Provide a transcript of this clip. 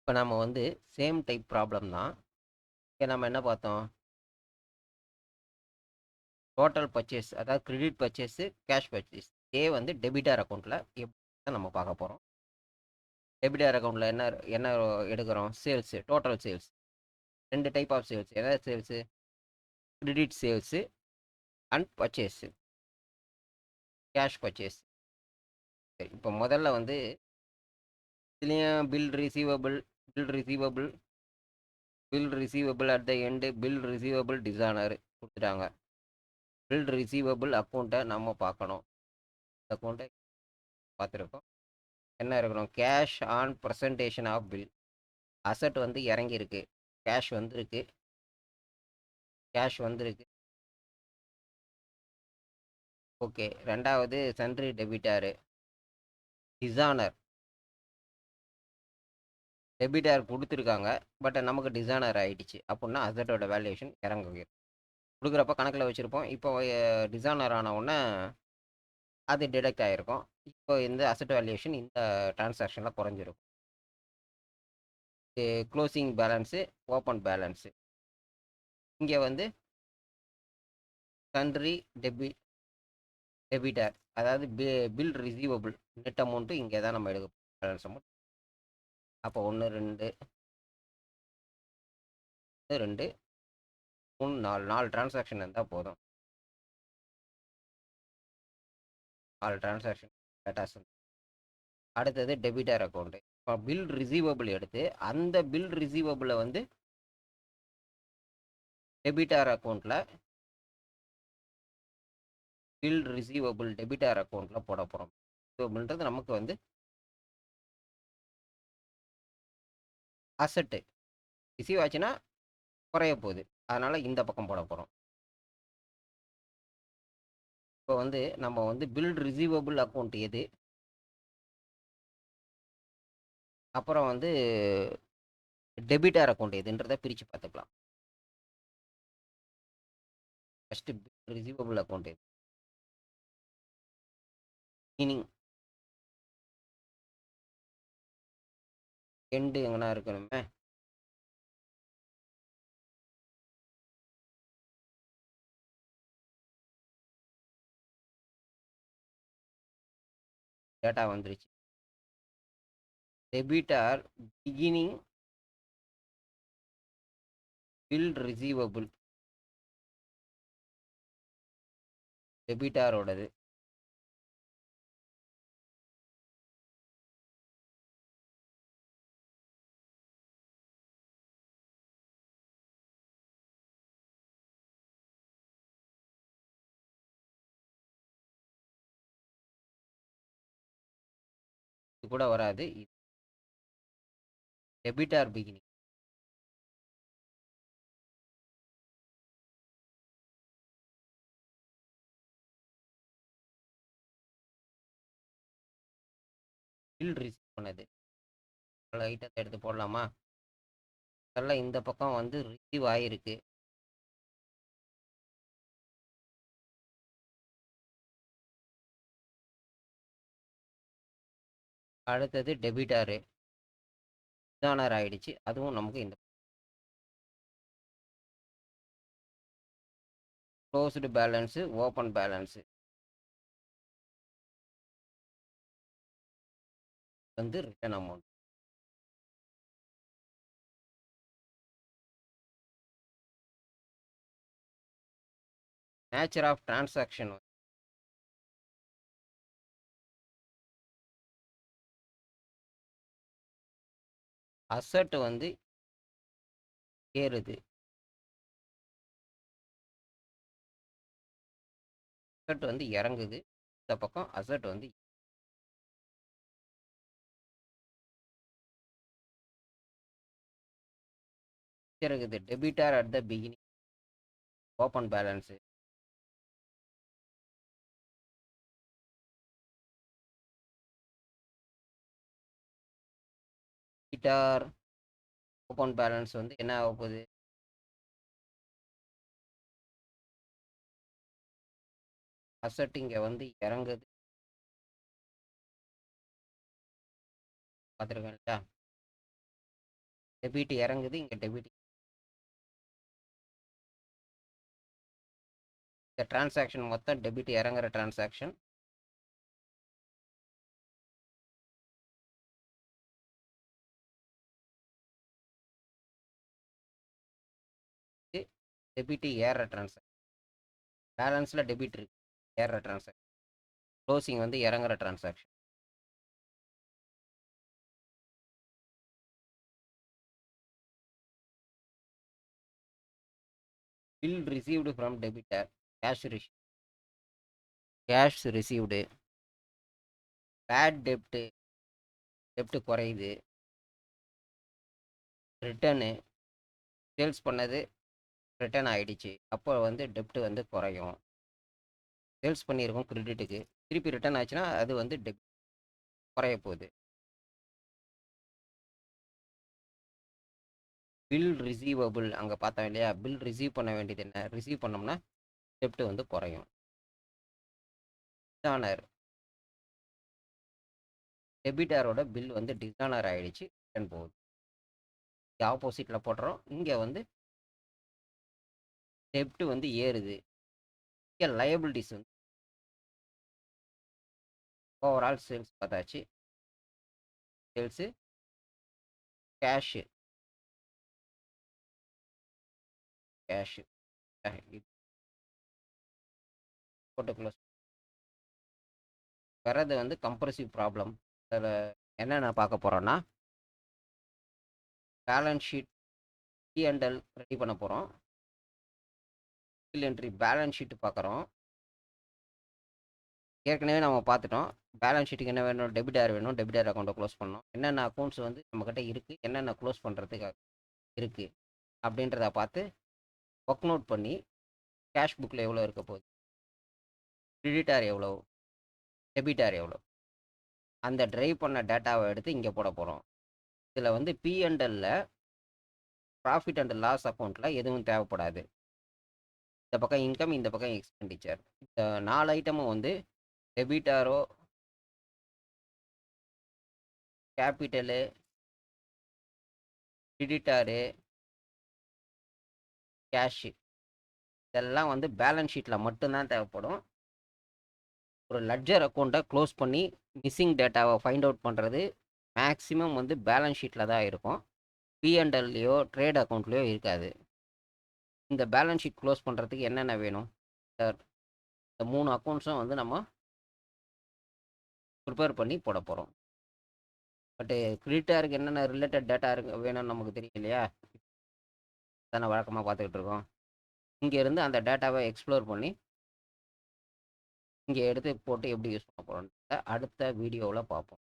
இப்போ நம்ம வந்து சேம் டைப் ப்ராப்ளம் தான். இங்கே நம்ம என்ன பார்த்தோம்? டோட்டல் பர்ச்சேஸ், அதாவது கிரெடிட் பர்ச்சேஸு, கேஷ் பர்ச்சேஸ். வந்து டெபிட்டார் அக்கௌண்ட்டில் எப்படி நம்ம பார்க்க போகிறோம். டெபிட்டார் அக்கௌண்ட்டில் என்ன என்ன எடுக்கிறோம்? Sales, total sales. ரெண்டு டைப் ஆஃப் சேல்ஸ். எதாவது sales? Credit sales and purchase, cash purchase. சரி, இப்போ முதல்ல வந்து இதுலேயும் bill receivable at the end, bill receivable dishonour கொடுத்துட்டாங்க. பில் ரிசீவபிள் அக்கௌண்ட்டை நம்ம பார்க்கணும். அக்கௌண்ட்டை பார்த்துருக்கோம். என்ன இருக்கணும்? Cash on presentation of bill. Asset வந்து இறங்கியிருக்கு, கேஷ் வந்திருக்கு. ஓகே. ரெண்டாவது சன்ட்ரி டெபிட்டாரு, டிசானர். டெபிட்டார் கொடுத்துருக்காங்க, பட் நமக்கு டிசானர் ஆகிடுச்சு. அப்படின்னா அசட்டோட வேல்யூஷன் இறங்கு. கொடுக்குறப்ப கணக்கில் வச்சுருப்போம். இப்போ டிசானர் ஆன உடனே அது டிடெக்ட் ஆகிருக்கும். இப்போ இந்த அசட் வேல்யூஷன் இந்த டிரான்சாக்ஷனில் குறைஞ்சிருக்கும். Closing balance, open balance. இங்கே வந்து சன்ட்ரி டெபிட்டார், அதாவது பில் ரிசீவபிள் நெட் அமௌண்ட்டு இங்கே தான் நம்ம எடுக்க பேலன்ஸ் அமௌண்ட். அப்போ 1 2 2 3 4 டிரான்சாக்ஷன் இருந்தால் போதும். 4 டிரான்சாக்ஷன் டேட்டாஸ். அடுத்தது டெபிட்டார் அக்கௌண்ட்டு. இப்போ பில் ரிசீவபிள் எடுத்து அந்த பில் ரிசீவபிளை வந்து டெபிட்டார் அக்கௌண்ட்டில், டெபிட்டார் அக்கௌண்ட்டில் போட போகிறோம். ரிசீவபிள்ன்றது நமக்கு வந்து அசட்டு. ரிசீவ் ஆச்சுன்னா குறைய போகுது, அதனால் இந்த பக்கம் போட போகிறோம். இப்போ வந்து நம்ம வந்து பில் ரிசீவபிள் அக்கௌண்ட் எது, அப்புறம் வந்து டெபிட்டார் அக்கௌண்ட் எதுன்றதை பிரித்து பார்த்துக்கலாம். ஃபஸ்ட்டு பில் ரிசீவபிள் அக்கௌண்ட் எது, மீனிங் எண்டு எங்கன்னா இருக்கணுமே. டேட்டா வந்துருச்சு. டெபிட்டார் பிகினிங் பில் ரிசீவபிள், டெபிட்டாரோடது. இது கூட வராது. டெபிட்டார் பிகினிங், பில் ரிசீவ் பண்ணது. ஐட்டத்தை எடுத்து போடலாமா? அதெல்லாம் இந்த பக்கம் வந்து ரிசீவ் ஆகிருக்கு. அடுத்தது டெபிட்டாரு டிசானர் ஆகிடுச்சு, அதுவும் நமக்கு இந்த க்ளோஸ்டு பேலன்ஸு, ஓப்பன் பேலன்ஸு வந்து return amount. Nature of transaction, asset வந்து ஏறுது, அசட் வந்து இறங்குது. இந்த பக்கம் அசட் வந்து இருக்குது. Debtor at the beginning, open balance. Debtor open balance வந்து என்ன ஆக போகுது? அசட் இங்கே வந்து இறங்குது, பார்த்துருக்கேன் இல்லையா? டெபிட் இறங்குது, இங்கே டெபிட். இந்த டிரான்சாக்ஷன் மொத்தம் டெபிட் இறங்குற டிரான்சாக்ஷன். டெபிட் ஏறுற டிரான்சாக்ஷன். பேலன்ஸில் டெபிட் இருக்கு, ஏறுற டிரான்சாக்ஷன். க்ளோசிங் வந்து இறங்குற transaction. Bill received from debtor, cash received. Bad டெப்ட் குறையுது. ரிட்டர்னு சேல்ஸ் பண்ணது ரிட்டர்ன் ஆகிடுச்சு, அப்போ வந்து டெப்ட் வந்து குறையும். சேல்ஸ் பண்ணியிருக்கோம் கிரெடிட்டுக்கு, திருப்பி ரிட்டர்ன் ஆச்சுன்னா அது வந்து டெப்ட் குறைய போகுது. பில் ரிசீவபிள் அங்கே பார்த்தோம் இல்லையா, பில் ரிசீவ் பண்ண வேண்டியது என்ன, ரிசீவ் பண்ணோம்னா டெப்ட் வந்து குறையும். டிஸானர், டெபிட்டாரோட பில் வந்து டிஸானர் ஆகிடுச்சு, ரிட்டர்ன் போகுது. ஆப்போசிட்டில் போடுறோம், இங்கே வந்து டெப்ட் வந்து ஏறுது. இங்கே லயபிலிட்டிஸ் வந்து ஓவரால் சேல்ஸ் பார்த்தாச்சு. சேல்ஸு கேஷு போட்டு க்ளோஸ். வர்றது வந்து கம்ப்ரசிவ் ப்ராப்ளம். அதில் என்னென்ன பார்க்க போகிறோன்னா, பேலன்ஸ் ஷீட் P&L ரெடி பண்ண போகிறோம். என்ட்ரி பேலன்ஸ் ஷீட் பார்க்குறோம். ஏற்கனவே நம்ம பார்த்துட்டோம். பேலன்ஸ் ஷீட்டுக்கு என்ன வேணும், டெபிட்டார் வேணும், டெபிட்டார் அக்கௌண்ட்டை க்ளோஸ் பண்ணணும். என்னென்ன அக்கௌண்ட்ஸ் வந்து நம்மக்கிட்ட இருக்குது, என்னென்ன க்ளோஸ் பண்ணுறதுக்கு இருக்குது அப்படின்றத பார்த்து ஒர்க் நோட் பண்ணி கேஷ் புக்கில் எவ்வளோ இருக்க போகுது, கிரெடிட்டார் எவ்வளோ, டெபிட்டார் எவ்வளோ, அந்த ட்ரைவ் பண்ண டேட்டாவை எடுத்து இங்கே போட போகிறோம். இதில் வந்து P&Lல ப்ராஃபிட் அண்ட் லாஸ் அக்கௌண்ட்டில் எதுவும் தேவைப்படாது. இந்த பக்கம் இன்கம், இந்த பக்கம் எக்ஸ்பெண்டிச்சர். இந்த 4 ஐட்டமும் வந்து டெபிட்டாரோ, கேபிட்டலு, கிரெடிட்டாரு, கேஷு, இதெல்லாம் வந்து பேலன்ஸ் ஷீட்டில் மட்டும்தான் தேவைப்படும். ஒரு லட்ஜர் அக்கௌண்ட்டை க்ளோஸ் பண்ணி மிஸ்ஸிங் டேட்டாவை ஃபைண்ட் அவுட் பண்ணுறது மேக்ஸிமம் வந்து பேலன்ஸ் ஷீட்டில் தான் இருக்கும். P&Lலையோ ட்ரேட் அக்கௌண்ட்லேயோ இருக்காது. இந்த பேலன்ஸ் ஷீட் க்ளோஸ் பண்ணுறதுக்கு என்னென்ன வேணும் சார், இந்த 3 அக்கௌண்ட்ஸும் வந்து நம்ம ப்ரிப்பேர் பண்ணி போட போகிறோம். பட்டு கிரெடிட்டாருக்கு என்னென்ன ரிலேட்டட் டேட்டா வேணும்னு நமக்கு தெரியும் இல்லையா, தானே வழக்கமாக பார்த்துக்கிட்டு இருக்கோம். இங்கேருந்து அந்த டேட்டாவை எக்ஸ்ப்ளோர் பண்ணி இங்கே எடுத்து போட்டு எப்படி யூஸ் பண்ண போகிறோம் அடுத்த வீடியோவில் பார்ப்போம்.